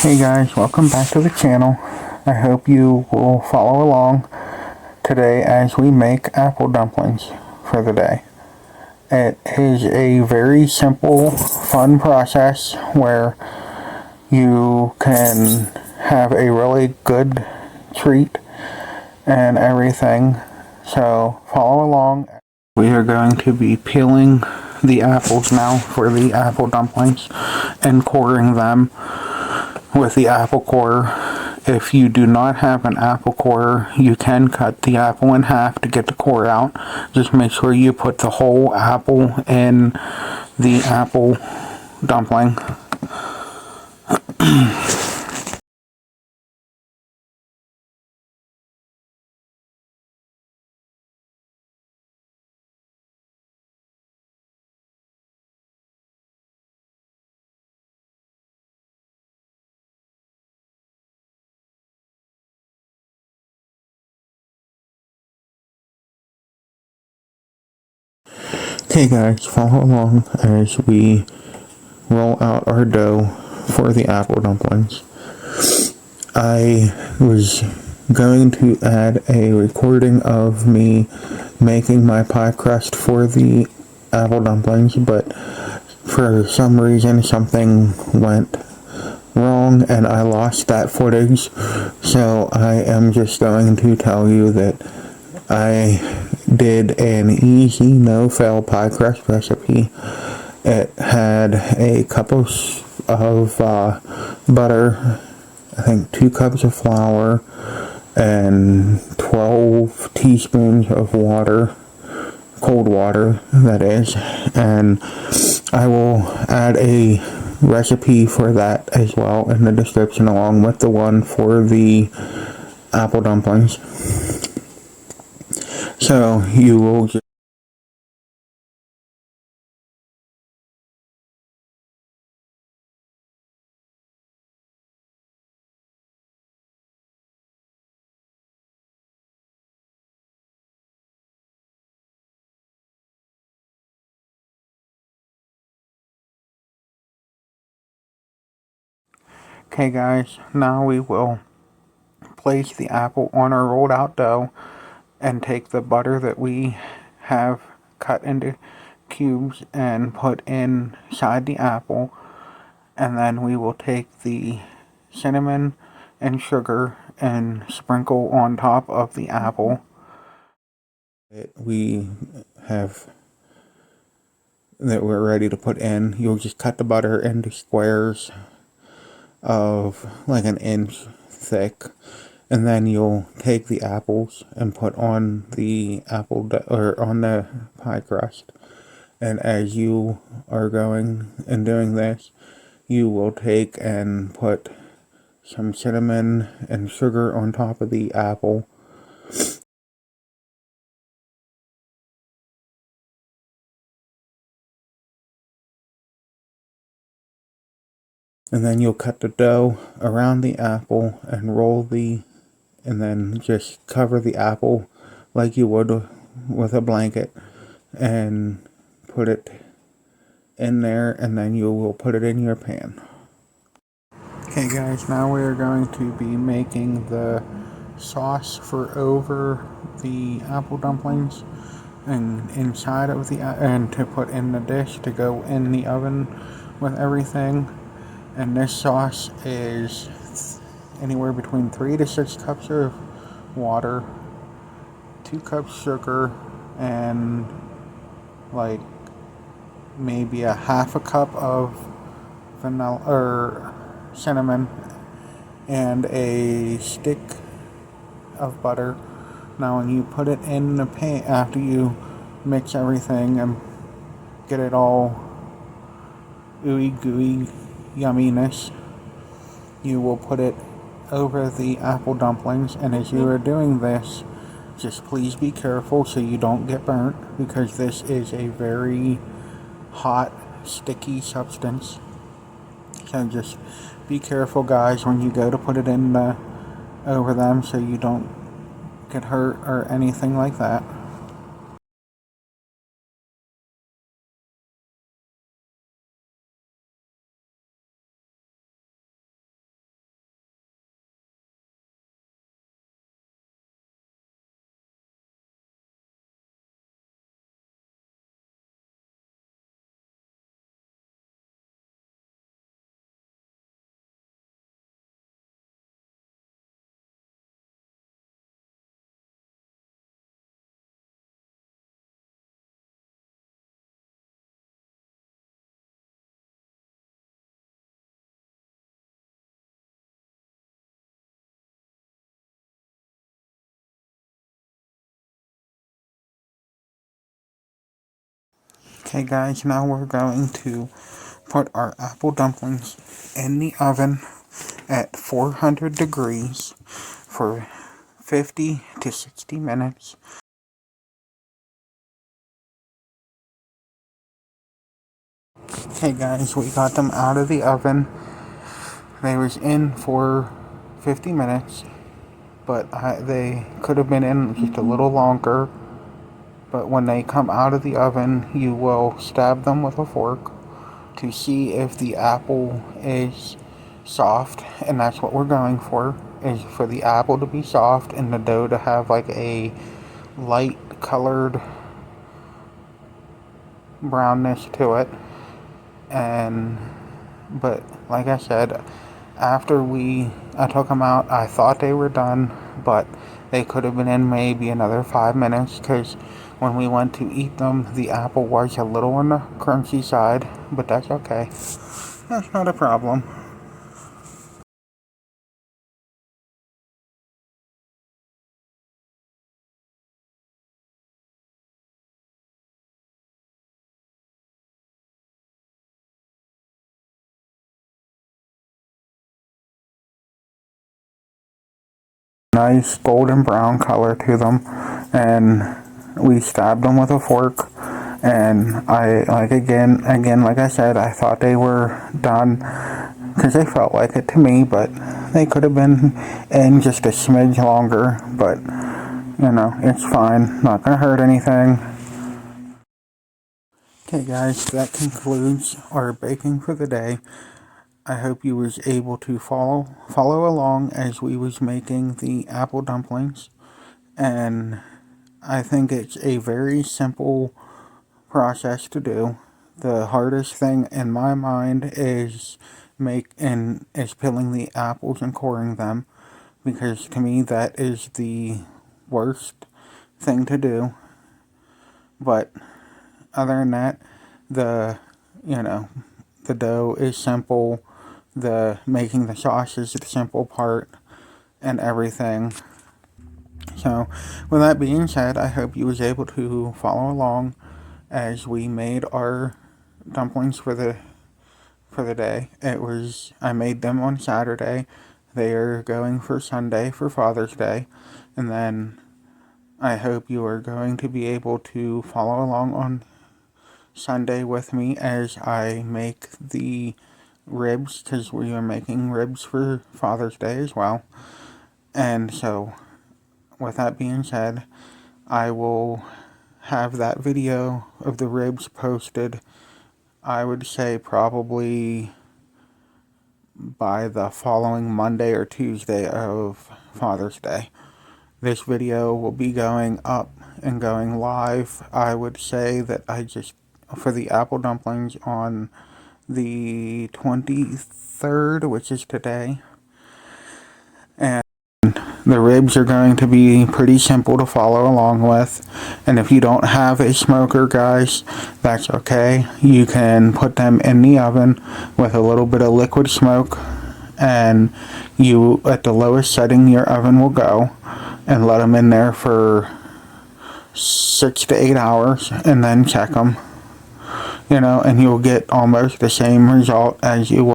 Hey guys, welcome back to the channel. I hope you will follow along today as we make apple dumplings for the day. It is a very simple, fun process where you can have a really good treat and everything. So follow along. We are going to be peeling the apples now for the apple dumplings and coring them with the apple corer. If you do not have an apple corer, you can cut the apple in half to get the core out. Just make sure you put the whole apple in the apple dumpling. Okay guys, follow along as we roll out our dough for the apple dumplings. I was going to add a recording of me making my pie crust for the apple dumplings, but for some reason something went wrong and I lost that footage, so I am just going to tell you that I did an easy no-fail pie crust recipe. It had a cup of butter, I think 2 cups of flour, and 12 teaspoons of water, cold water that is, and I will add a recipe for that as well in the description along with the one for the apple dumplings. So you will just okay guys, now we will place the apple on our rolled out dough and take the butter that we have cut into cubes and put inside the apple, and then we will take the cinnamon and sugar and sprinkle on top of the apple. We have that we're ready to put in. You'll just cut the butter into squares of like an inch thick, and then you'll take the apples and put on the or on the pie crust. And as you are going and doing this, you will take and put some cinnamon and sugar on top of the apple. And then you'll cut the dough around the apple and and then just cover the apple like you would with a blanket and put it in there, and then you will put it in your pan. Okay guys, now we are going to be making the sauce for over the apple dumplings and inside of and to put in the dish to go in the oven with everything. And this sauce is anywhere between 3 to 6 cups of water, 2 cups sugar, and like maybe a half a cup of vanilla or cinnamon, and a stick of butter. Now when you put it in the pan, after you mix everything and get it all ooey gooey yumminess, you will put it over the apple dumplings. And as you are doing this, just please be careful so you don't get burnt, because this is a very hot, sticky substance. So just be careful guys when you go to put it in over them so you don't get hurt or anything like that. Okay guys, now we're going to put our apple dumplings in the oven at 400 degrees for 50 to 60 minutes. Okay guys, we got them out of the oven. They was in for 50 minutes, but they could have been in just a little longer. But when they come out of the oven, you will stab them with a fork to see if the apple is soft, and that's what we're going for, is for the apple to be soft and the dough to have like a light colored brownness to it. And but like I said, after I took them out, I thought they were done, but they could have been in maybe another 5 minutes, because when we went to eat them, the apple was a little on the crunchy side, but that's okay. That's not a problem. Nice golden brown color to them, and we stabbed them with a fork. And like I said, I thought they were done because they felt like it to me, but they could have been in just a smidge longer. But you know, it's fine, not gonna hurt anything. Okay guys, that concludes our baking for the day. I hope you was able to follow along as we was making the apple dumplings, and I think it's a very simple process to do. The hardest thing in my mind is peeling the apples and coring them, because to me that is the worst thing to do. But other than that, the the dough is simple. The making the sauce is the simple part, and everything. So, with that being said, I hope you was able to follow along as we made our dumplings for the day. I made them on Saturday. They are going for Sunday for Father's Day, and then I hope you are going to be able to follow along on Sunday with me as I make the ribs, because we are making ribs for Father's Day as well. And so, with that being said, I will have that video of the ribs posted, I would say probably by the following Monday or Tuesday of Father's Day. This video will be going up and going live. I would say that for the apple dumplings on the 23rd, which is today. And the ribs are going to be pretty simple to follow along with. And if you don't have a smoker, guys, that's okay. You can put them in the oven with a little bit of liquid smoke, and at the lowest setting your oven will go, and let them in there for 6 to 8 hours, and then check them. And you'll get almost the same result as you will